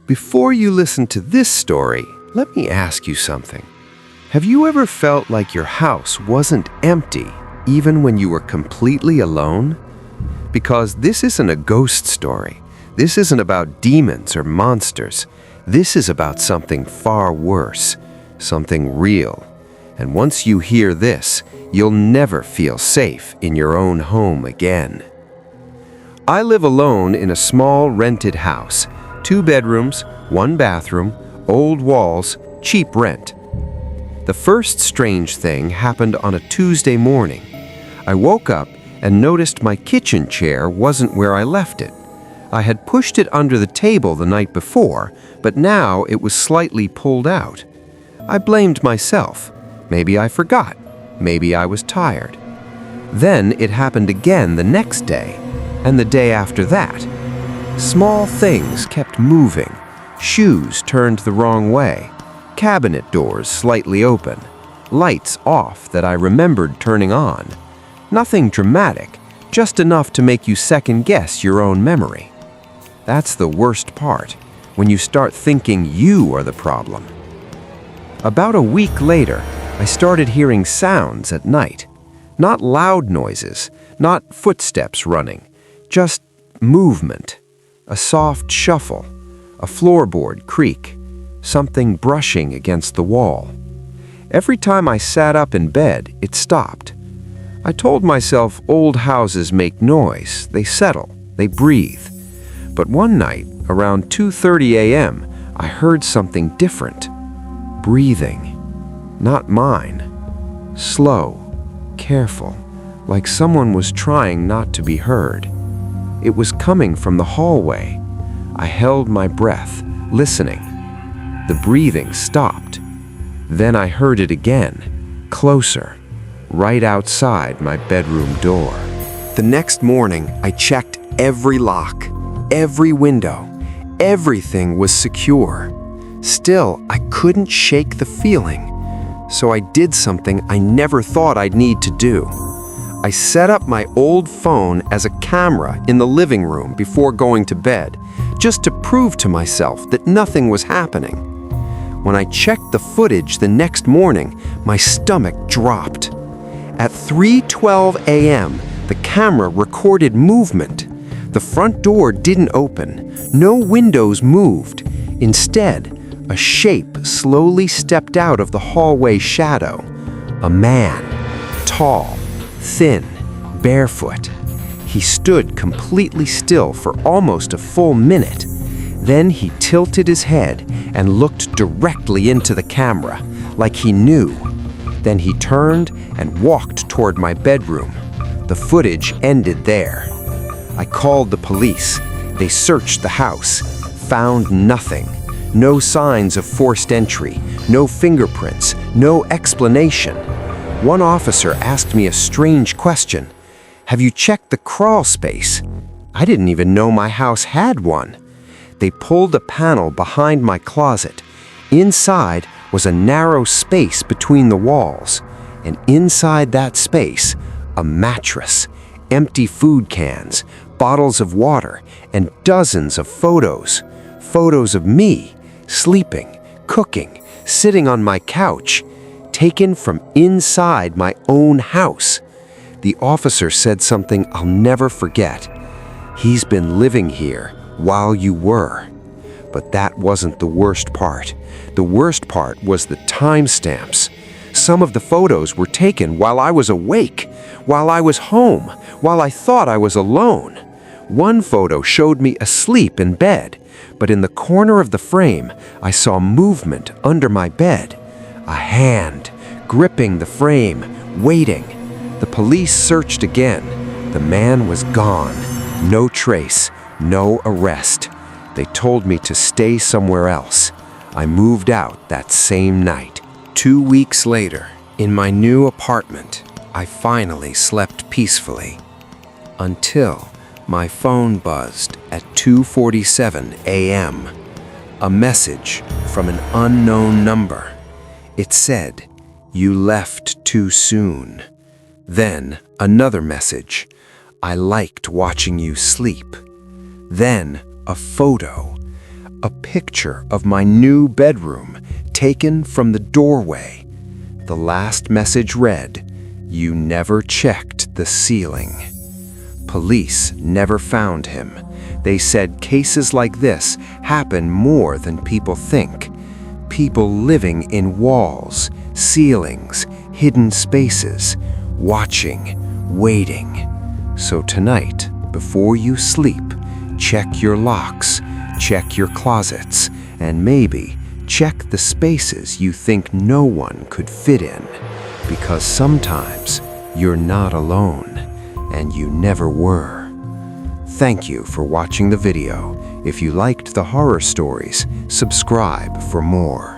Before you listen to this story, let me ask you something. Have you ever felt like your house wasn't empty even when you were completely alone? Because this isn't a ghost story. This isn't about demons or monsters. This is about something far worse, something real. And once you hear this, you'll never feel safe in your own home again. I live alone in a small rented house. 2 bedrooms, 1 bathroom, old walls, cheap rent. The first strange thing happened on a Tuesday morning. I woke up and noticed my kitchen chair wasn't where I left it. I had pushed it under the table the night before, but now it was slightly pulled out. I blamed myself. Maybe I forgot. Maybe I was tired. Then it happened again the next day, and the day after that. Small things kept moving. Shoes turned the wrong way. Cabinet doors slightly open. Lights off that I remembered turning on. Nothing dramatic, just enough to make you second-guess your own memory. That's the worst part, when you start thinking you are the problem. About a week later, I started hearing sounds at night. Not loud noises, not footsteps running, just movement. A soft shuffle, a floorboard creak, something brushing against the wall. Every time I sat up in bed, it stopped. I told myself old houses make noise, they settle, they breathe. But one night, around 2:30 a.m., I heard something different. Breathing. Not mine. Slow, careful, like someone was trying not to be heard. It was coming from the hallway. I held my breath, listening. The breathing stopped. Then I heard it again, closer, right outside my bedroom door. The next morning, I checked every lock, every window. Everything was secure. Still, I couldn't shake the feeling. So I did something I never thought I'd need to do. I set up my old phone as a camera in the living room before going to bed, just to prove to myself that nothing was happening. When I checked the footage the next morning, my stomach dropped. At 3:12 a.m., the camera recorded movement. The front door didn't open. No windows moved. Instead, a shape slowly stepped out of the hallway shadow. A man, tall, thin, barefoot. He stood completely still for almost a full minute. Then he tilted his head and looked directly into the camera, like he knew. Then he turned and walked toward my bedroom. The footage ended there. I called the police. They searched the house, found nothing. No signs of forced entry, no fingerprints, no explanation. One officer asked me a strange question. Have you checked the crawl space? I didn't even know my house had one. They pulled a panel behind my closet. Inside was a narrow space between the walls, and inside that space, a mattress, empty food cans, bottles of water, and dozens of photos. Photos of me, sleeping, cooking, sitting on my couch, taken from inside my own house. The officer said something I'll never forget. He's been living here while you were. But that wasn't the worst part. The worst part was the timestamps. Some of the photos were taken while I was awake, while I was home, while I thought I was alone. One photo showed me asleep in bed, but in the corner of the frame, I saw movement under my bed. A hand gripping the frame, waiting. The police searched again. The man was gone. No trace, no arrest. They told me to stay somewhere else. I moved out that same night. 2 weeks later, in my new apartment, I finally slept peacefully. Until my phone buzzed at 2:47 a.m. A message from an unknown number. It said, "You left too soon." Then another message. "I liked watching you sleep." Then a photo. a picture of my new bedroom taken from the doorway. The last message read, "You never checked the ceiling." Police never found him. They said cases like this happen more than people think. People living in walls, ceilings, hidden spaces, watching, waiting. So tonight, before you sleep, check your locks, check your closets, and maybe check the spaces you think no one could fit in. Because sometimes you're not alone, and you never were. Thank you for watching the video. If you liked the horror stories, subscribe for more.